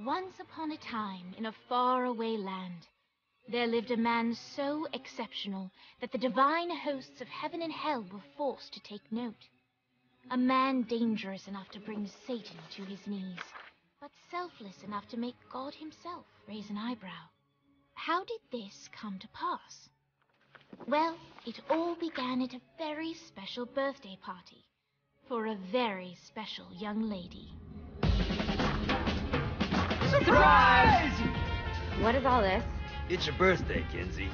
Once upon a time, in a faraway land, there lived a man so exceptional that the divine hosts of heaven and hell were forced to take note. A man dangerous enough to bring Satan to his knees, but selfless enough to make God himself raise an eyebrow. How did this come to pass? Well, it all began at a very special birthday party for a very special young lady. Surprise! What is all this? It's your birthday, Kinsey.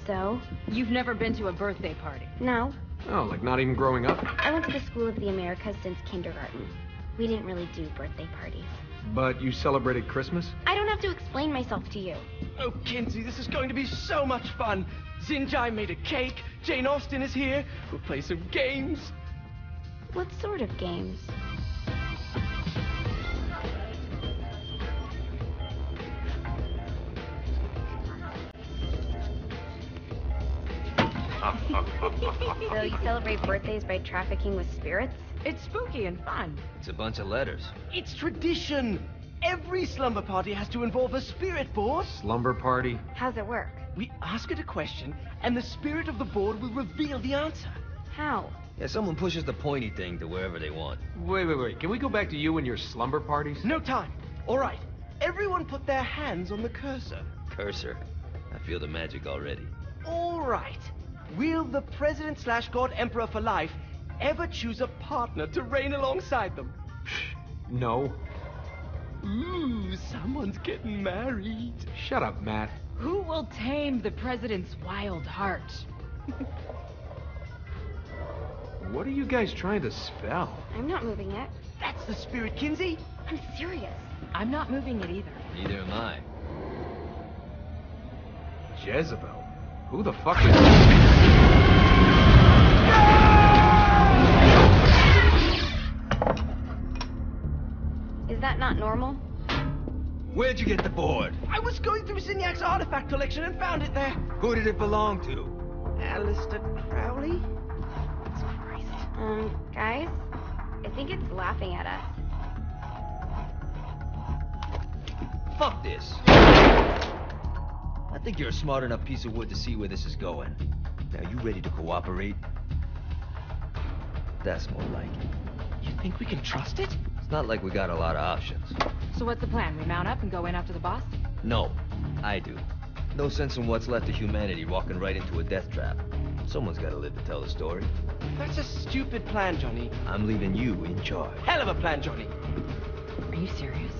So? You've never been to a birthday party? No. Oh, like not even growing up? I went to the School of the Americas since kindergarten. We didn't really do birthday parties. But you celebrated Christmas? I don't have to explain myself to you. Oh, Kinsey, this is going to be so much fun. Zinjai made a cake. Jane Austen is here. We'll play some games. What sort of games? So you celebrate birthdays by trafficking with spirits? It's spooky and fun. It's a bunch of letters. It's tradition. Every slumber party has to involve a spirit board. Slumber party? How's it work? We ask it a question, and the spirit of the board will reveal the answer. How? Yeah, someone pushes the pointy thing to wherever they want. Wait. Can we go back to you and your slumber parties? No time. All right. Everyone put their hands on the cursor. Cursor. I feel the magic already. All right. Will the President/God Emperor for life ever choose a partner to reign alongside them? No. Ooh, someone's getting married. Shut up, Matt. Who will tame the president's wild heart? What are you guys trying to spell? I'm not moving it. That's the spirit, Kinsey. I'm serious. I'm not moving it either. Neither am I. Jezebel? Who the fuck is... Is that not normal? Where'd you get the board? I was going through Zinyak's artifact collection and found it there. Who did it belong to? Alistair Crowley? Guys? I think it's laughing at us. Fuck this. I think you're a smart enough piece of wood to see where this is going. Now, you ready to cooperate? That's more like it. You think we can trust it? It's not like we got a lot of options. So what's the plan? We mount up and go in after the boss? No, I do. No sense in what's left of humanity walking right into a death trap. Someone's gotta live to tell the story. That's a stupid plan, Johnny. I'm leaving you in charge. Hell of a plan, Johnny. Are you serious?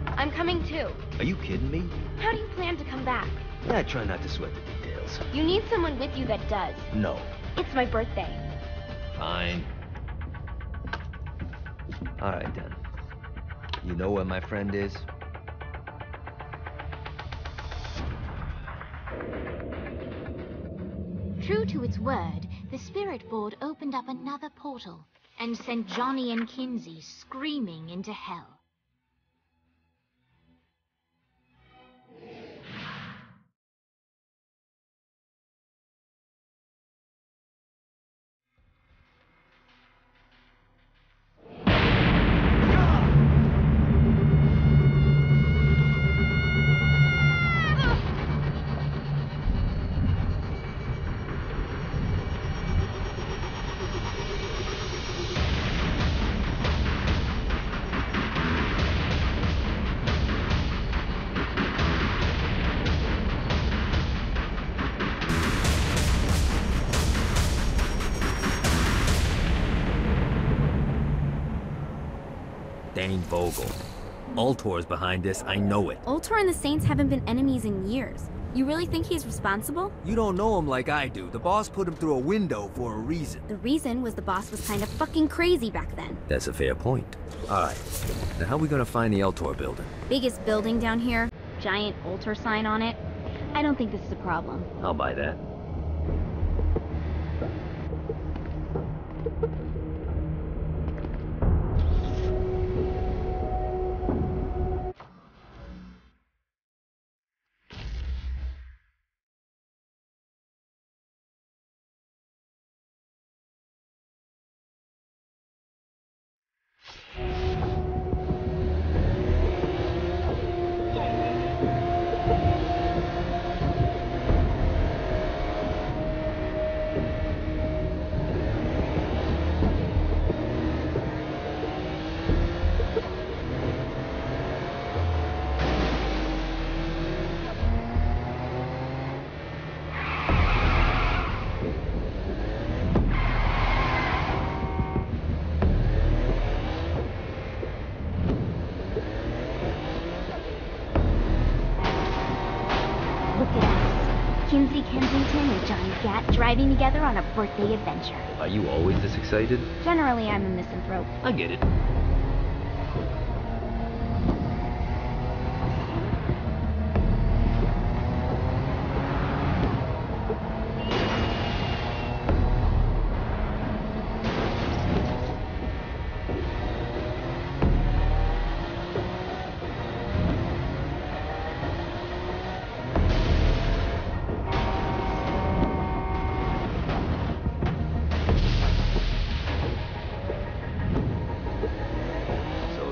I'm coming too. Are you kidding me? How do you plan to come back? I try not to sweat the details. You need someone with you that does. No. It's my birthday. Fine. All right, then. You know where my friend is? True to its word, the spirit board opened up another portal and sent Johnny and Kinsey screaming into hell. Dane Vogel. Ultor's behind this, I know it. Ultor and the Saints haven't been enemies in years. You really think he's responsible? You don't know him like I do. The boss put him through a window for a reason. The reason was the boss was kind of fucking crazy back then. That's a fair point. Alright, now how are we gonna find the Ultor building? Biggest building down here, giant Ultor sign on it. I don't think this is a problem. I'll buy that. Johnny Gat driving together on a birthday adventure. Are you always this excited? Generally, I'm a misanthrope. I get it.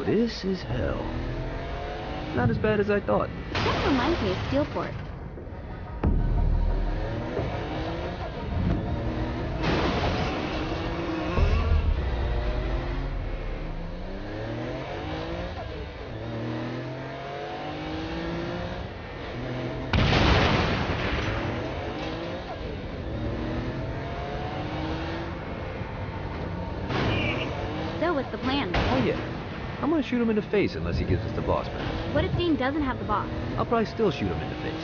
This is hell. Not as bad as I thought. That reminds me of Steelport. So what's the plan? Oh yeah. I'm gonna shoot him in the face unless he gives us the boss back. What if Dane doesn't have the boss? I'll probably still shoot him in the face.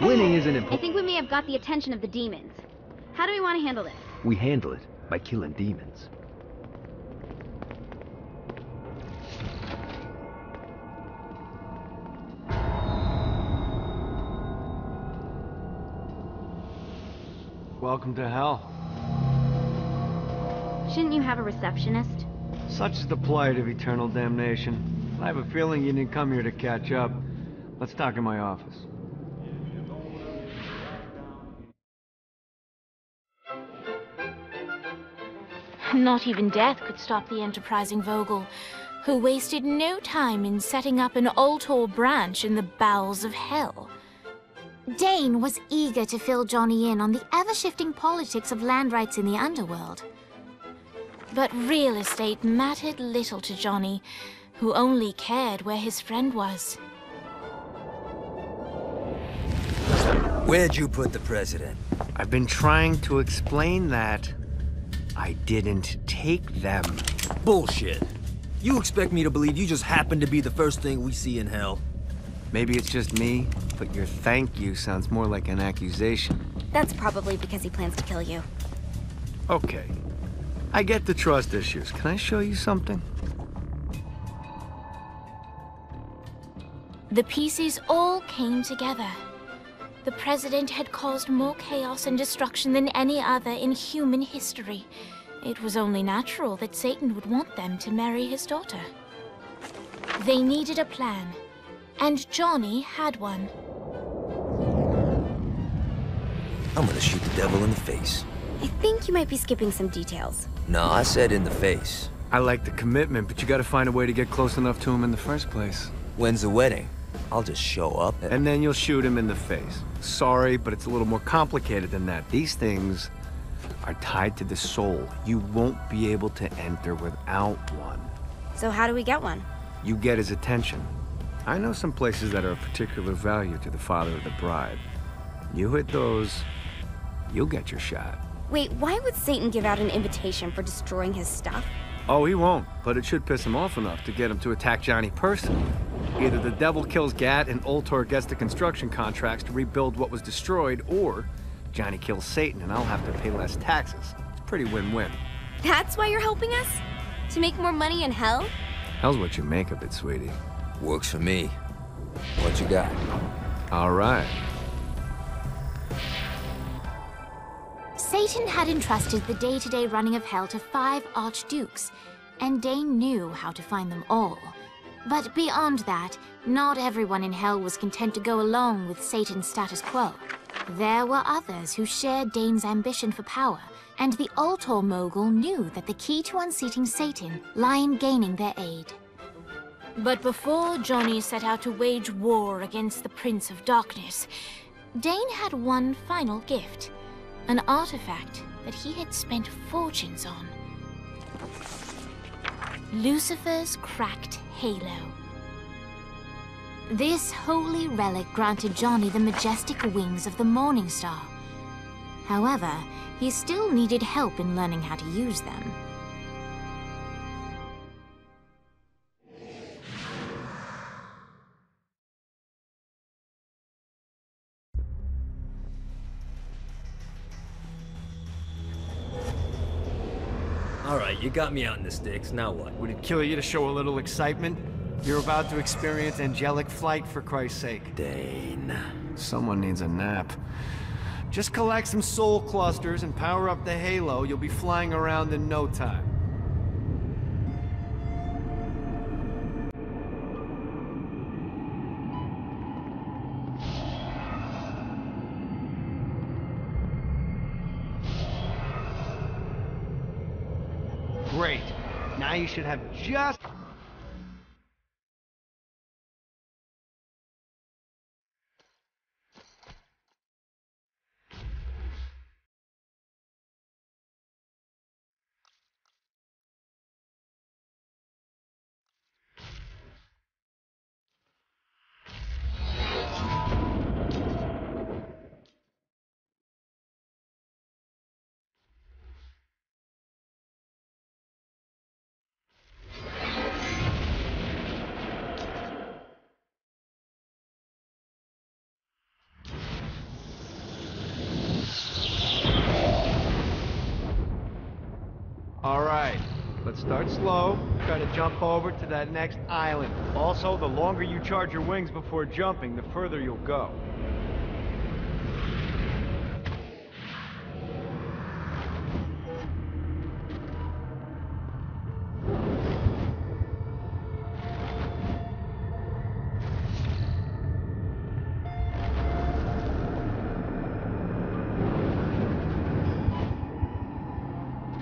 Winning isn't I important. think we may have got the attention of the demons. How do we want to handle this? We handle it by killing demons. Welcome to hell. Shouldn't you have a receptionist? Such is the plight of eternal damnation. I have a feeling you didn't come here to catch up. Let's talk in my office. Not even death could stop the enterprising Vogel, who wasted no time in setting up an Altor branch in the bowels of hell. Dane was eager to fill Johnny in on the ever-shifting politics of land rights in the underworld. But real estate mattered little to Johnny, who only cared where his friend was. Where'd you put the president? I've been trying to explain that. I didn't take them. Bullshit. You expect me to believe you just happened to be the first thing we see in hell? Maybe it's just me, but your thank you sounds more like an accusation. That's probably because he plans to kill you. Okay. I get the trust issues. Can I show you something? The pieces all came together. The president had caused more chaos and destruction than any other in human history. It was only natural that Satan would want them to marry his daughter. They needed a plan, and Johnny had one. I'm gonna shoot the devil in the face. I think you might be skipping some details. No, I said in the face. I like the commitment, but you gotta find a way to get close enough to him in the first place. When's the wedding? I'll just show up And then you'll shoot him in the face. Sorry, but it's a little more complicated than that. These things are tied to the soul. You won't be able to enter without one. So how do we get one? You get his attention. I know some places that are of particular value to the father of the bride. You hit those, you'll get your shot. Wait, why would Satan give out an invitation for destroying his stuff? Oh, he won't, but it should piss him off enough to get him to attack Johnny personally. Either the devil kills Gat and Altor gets the construction contracts to rebuild what was destroyed, or Johnny kills Satan and I'll have to pay less taxes. It's pretty win-win. That's why you're helping us? To make more money in hell? Hell's what you make of it, sweetie. Works for me. What you got? All right. Satan had entrusted the day-to-day running of hell to 5 archdukes, and Dane knew how to find them all. But beyond that, not everyone in hell was content to go along with Satan's status quo. There were others who shared Dane's ambition for power, and the Altor mogul knew that the key to unseating Satan lay in gaining their aid. But before Johnny set out to wage war against the Prince of Darkness, Dane had one final gift, an artifact that he had spent fortunes on. Lucifer's cracked halo. This holy relic granted Johnny the majestic wings of the Morning Star. However, he still needed help in learning how to use them. Alright, you got me out in the sticks, now what? Would it kill you to show a little excitement? You're about to experience angelic flight, for Christ's sake. Dane. Someone needs a nap. Just collect some soul clusters and power up the halo. You'll be flying around in no time. Great. Now you should have just... Alright, let's start slow. Try to jump over to that next island. Also, the longer you charge your wings before jumping, the further you'll go.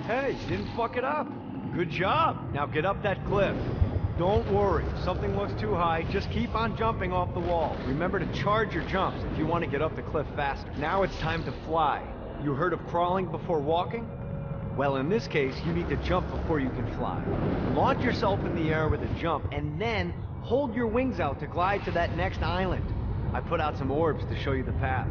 Hey, you didn't fuck it up. Good job. Now get up that cliff. Don't worry. If something looks too high, just keep on jumping off the wall. Remember to charge your jumps if you want to get up the cliff faster. Now it's time to fly. You heard of crawling before walking? Well, in this case, you need to jump before you can fly. Launch yourself in the air with a jump, and then hold your wings out to glide to that next island. I put out some orbs to show you the path.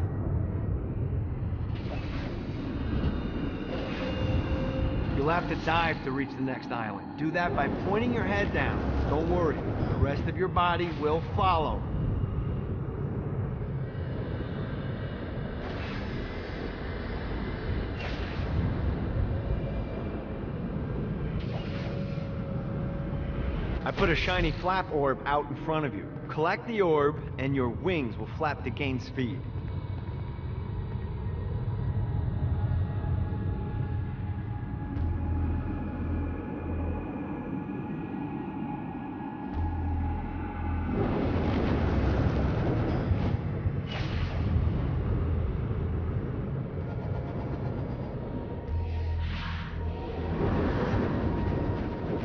You'll have to dive to reach the next island. Do that by pointing your head down. Don't worry, the rest of your body will follow. I put a shiny flap orb out in front of you. Collect the orb, and your wings will flap to gain speed.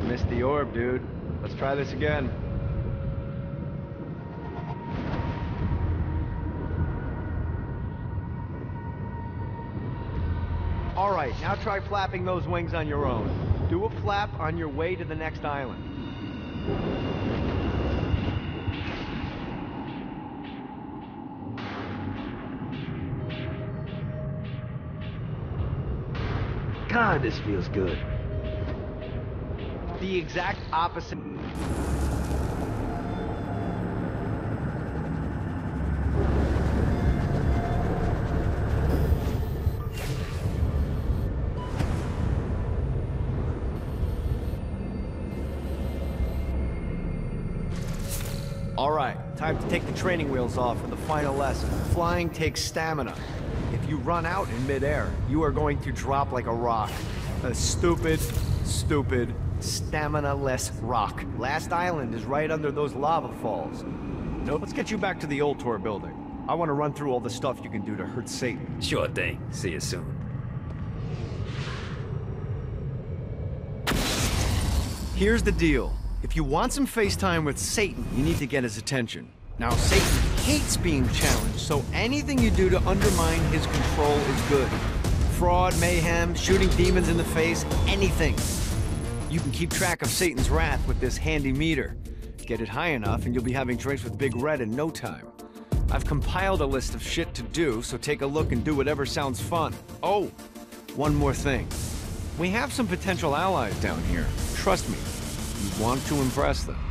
Missed the orb, dude. Let's try this again. All right, now try flapping those wings on your own. Do a flap on your way to the next island. God, this feels good. The exact opposite. All right, time to take the training wheels off for the final lesson. Flying takes stamina. If you run out in midair, you are going to drop like a rock. A stupid, stamina-less rock. Last island is right under those lava falls. No, let's get you back to the old tour building. I want to run through all the stuff you can do to hurt Satan. Sure thing. See you soon. Here's the deal. If you want some FaceTime with Satan, you need to get his attention. Now, Satan hates being challenged, so anything you do to undermine his control is good. Fraud, mayhem, shooting demons in the face, anything. You can keep track of Satan's wrath with this handy meter. Get it high enough, and you'll be having drinks with Big Red in no time. I've compiled a list of shit to do, so take a look and do whatever sounds fun. Oh, one more thing. We have some potential allies down here. Trust me, you want to impress them.